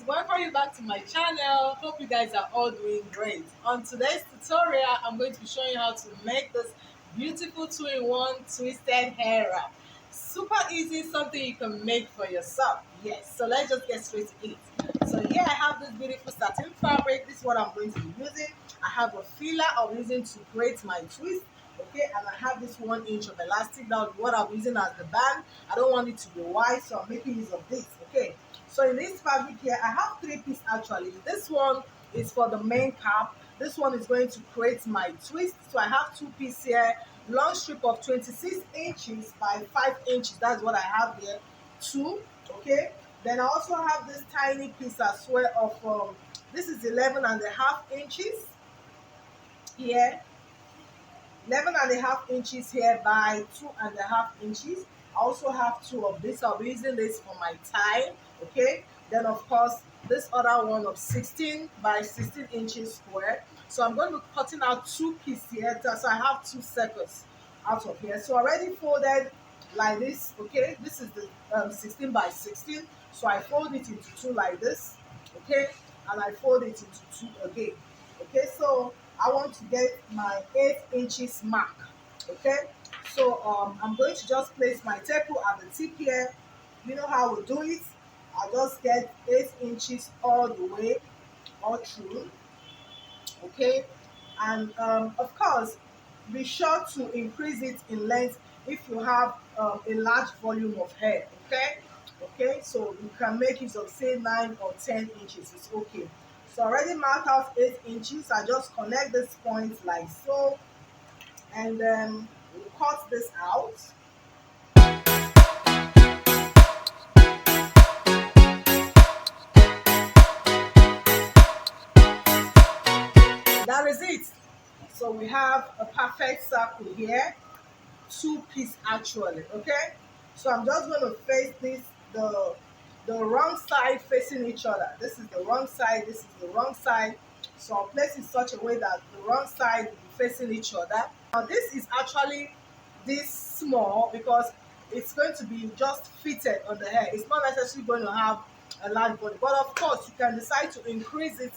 welcome you back to my channel. Hope you guys are all doing great. On today's tutorial, I'm going to be showing you how to make this beautiful 2-in-1 twisted hair wrap. Super easy, something you can make for yourself. Yes, so let's just get straight to it. So here I have this beautiful satin fabric. This is what I'm going to be using. I have a filler I'm using to create my twist. Okay, and I have this 1 inch of elastic. Now what I'm using as the band. I don't want it to be wide, so I'm making use of this. Okay, so in this fabric here I have 3 pieces actually. This one is for the main cap. This one is going to create my twist. So I have 2 pieces here, long strip of 26 inches by 5 inches. That's what I have here. Two. Okay, then I also have this tiny piece as well of this is 11.5 inches here, 11.5 inches here by 2.5 inches. I also have 2 of this. I'll be using this for my tie. Okay, then of course this other one of 16 by 16 inches square. So I'm going to be cutting out 2 pieces here, so I have 2 circles out of here. So already folded like this. Okay, this is the 16 by 16. So I fold it into 2 like this. Okay, and I fold it into 2 again. Okay, so I want to get my 8 inches mark. Okay, so I'm going to just place my taper at the tip here. You know how we do it. I just get 8 inches all the way, all through. Okay, and of course be sure to increase it in length if you have a large volume of hair. Okay, okay, so you can make use of say 9 or 10 inches. It's okay. So already marked out 8 inches. I just connect this point like so, and then we'll cut this out. That is it. So we have a perfect circle here, 2 pieces actually. Okay, so I'm just going to face this, the wrong side facing each other. This is the wrong side, this is the wrong side. So I'll place it such a way that the wrong side will be facing each other. Now this is actually this small because it's going to be just fitted on the hair. It's not necessarily going to have a large body, but of course you can decide to increase it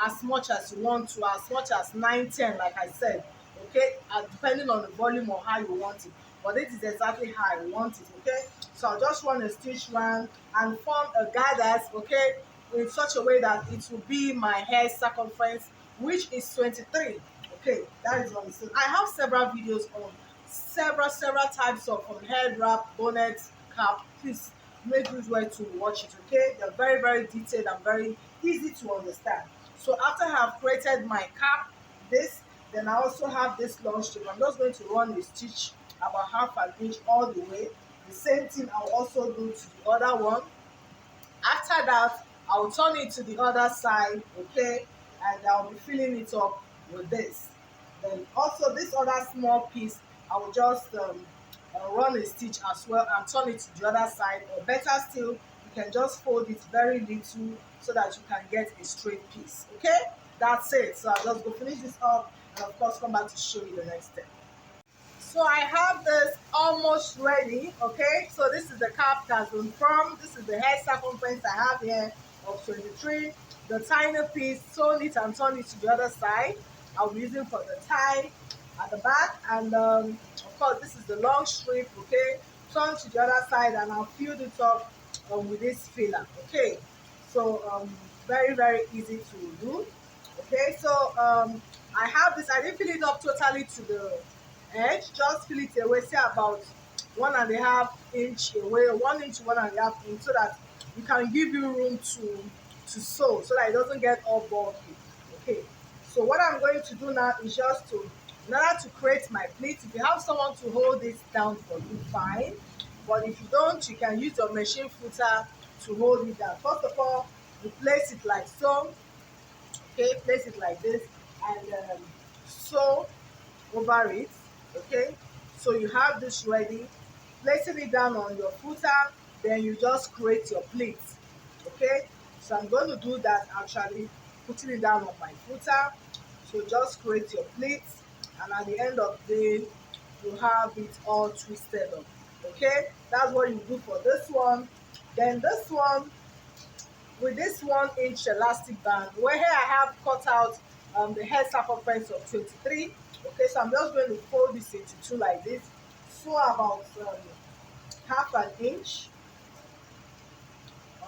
as much as you want to, as much as 9, 10, like I said. Okay, depending on the volume or how you want it, but this is exactly how I want it. Okay, so I just want to stitch round and form a gathers. Okay, in such a way that it will be my hair circumference, which is 23. Okay, that is what I'm saying. I have several videos on several types of head wrap, bonnet, cap. Please make use way to watch it. Okay, they're very detailed and very easy to understand. So after I have created my cap, this, then I also have this long strip. I'm just going to run a stitch about half an inch all the way. The same thing I'll also do to the other one. After that, I'll turn it to the other side. Okay, and I'll be filling it up with this. Then also this other small piece, I will just run a stitch as well and turn it to the other side, or better still, you can just fold it very little so that you can get a straight piece. Okay, that's it. So I'll just go finish this up and of course come back to show you the next step. So I have this almost ready. Okay, so this is the cap that's been formed. This is the hair circumference I have here of 23. The tiny piece, sewn it and turn it to the other side. I'll be using for the tie at the back, and of course this is the long strip. Okay, turn to the other side and I'll fill it up with this filler. Okay, so very easy to do. Okay, so I have this. I didn't fill it up totally to the edge, just fill it away, say about 1.5 inch away, 1 inch, 1.5 inch, so that you can give you room to sew, so that it doesn't get all bulky. Okay, so what I'm going to do now is just to, in order to create my pleat, if you have someone to hold this down for you, fine, but if you don't, you can use your machine footer to hold it down. First of all, you place it like so. Okay, place it like this and sew over it. Okay, so you have this ready, placing it down on your footer, then you just create your pleat. Okay, so I'm going to do that actually, putting it down on my footer. So just create your pleat, and at the end of the day you have it all twisted up. Okay, that's what you do for this one. Then this one, with this 1-inch elastic band, where here I have cut out the head circumference of 23. Okay, so I'm just going to fold this into two like this, so about half an inch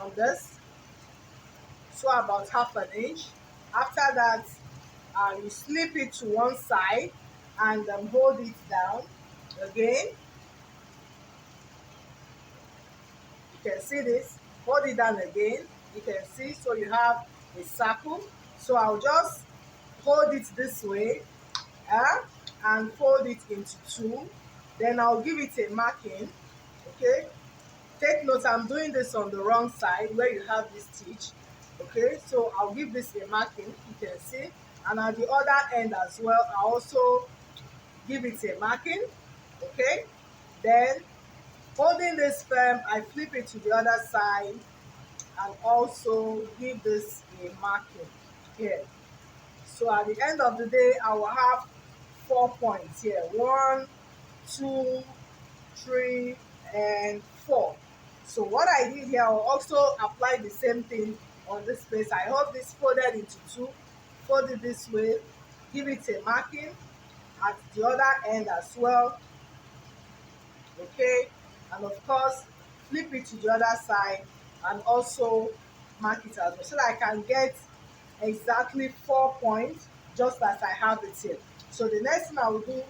on this, so about half an inch. After that, you slip it to one side and hold it down again. You can see this. Hold it down again. You can see, so you have a circle. So I'll just hold it this way, and fold it into two. Then I'll give it a marking. Okay, take note, I'm doing this on the wrong side where you have this stitch. Okay, so I'll give this a marking, you can see, and at the other end as well I also give it a marking. Okay, then holding this firm, I flip it to the other side and also give this a marking here. So at the end of the day, I will have 4 points here. 1, 2, 3, and 4. So what I did here, I will also apply the same thing on this place. I hold this folded into two, fold it this way, give it a marking at the other end as well. Okay, and of course flip it to the other side and also mark it as well, so that I can get exactly 4 points just as I have it here. So the next thing I will do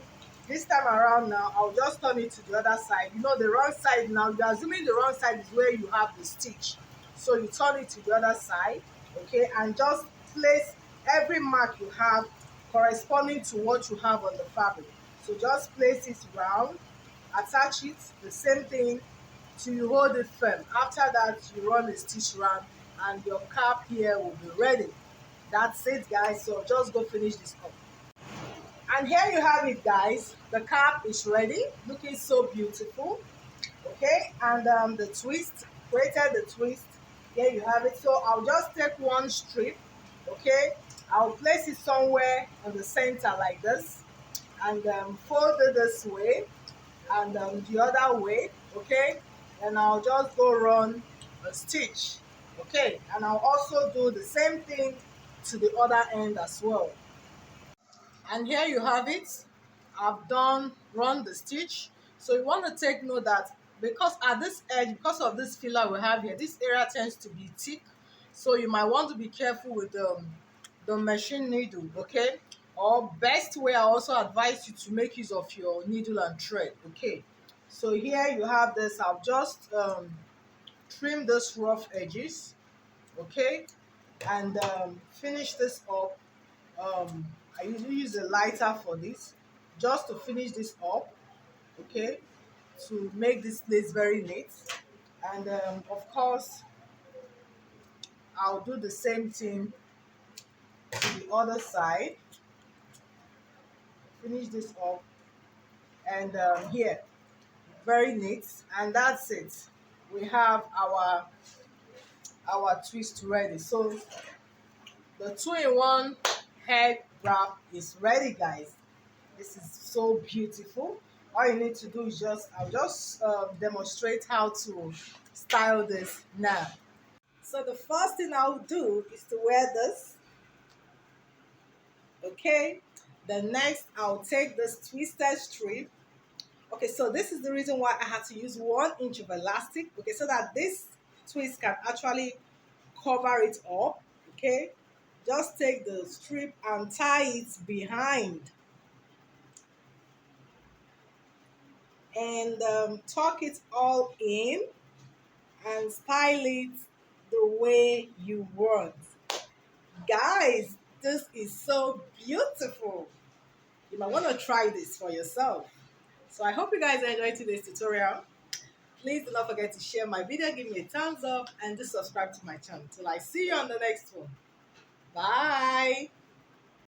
this time around, now I'll just turn it to the other side. You know, the wrong side, now you're assuming the wrong side is where you have the stitch, so you turn it to the other side. Okay, and just place every mark you have corresponding to what you have on the fabric. So just place it round, attach it the same thing till you hold it firm. After that, you run a stitch round and your cap here will be ready. That's it, guys. So just go finish this up. And here you have it, guys. The cap is ready, looking so beautiful. Okay, and the twist, created the twist. Here you have it. So I'll just take one strip. Okay, I'll place it somewhere in the center like this, and fold it this way and the other way. Okay, and I'll just go run a stitch. Okay, and I'll also do the same thing to the other end as well. And here you have it. I've done run the stitch. So you want to take note that because at this edge, because of this filler we have here, this area tends to be thick, so you might want to be careful with the machine needle. Okay, or best way, I also advise you to make use of your needle and thread. Okay, so here you have this. I've just trim this rough edges. Okay, and finish this up. I usually use a lighter for this, just to finish this up. Okay, to make this place very neat. And of course I'll do the same thing to the other side, finish this up, and here, very neat. And that's it, we have our twist ready. So the 2-in-1 head wrap is ready, guys. This is so beautiful. All you need to do is I'll just demonstrate how to style this now. So the first thing I'll do is to wear this. Okay, the next I'll take this twisted strip. Okay, so this is the reason why I had to use 1 inch of elastic. Okay, so that this twist can actually cover it up. Okay, just take the strip and tie it behind, and tuck it all in and style it the way you want. Guys, this is so beautiful. You might want to try this for yourself. So I hope you guys enjoyed today's tutorial. Please do not forget to share my video, give me a thumbs up, and do subscribe to my channel. Till I see you on the next one. Bye.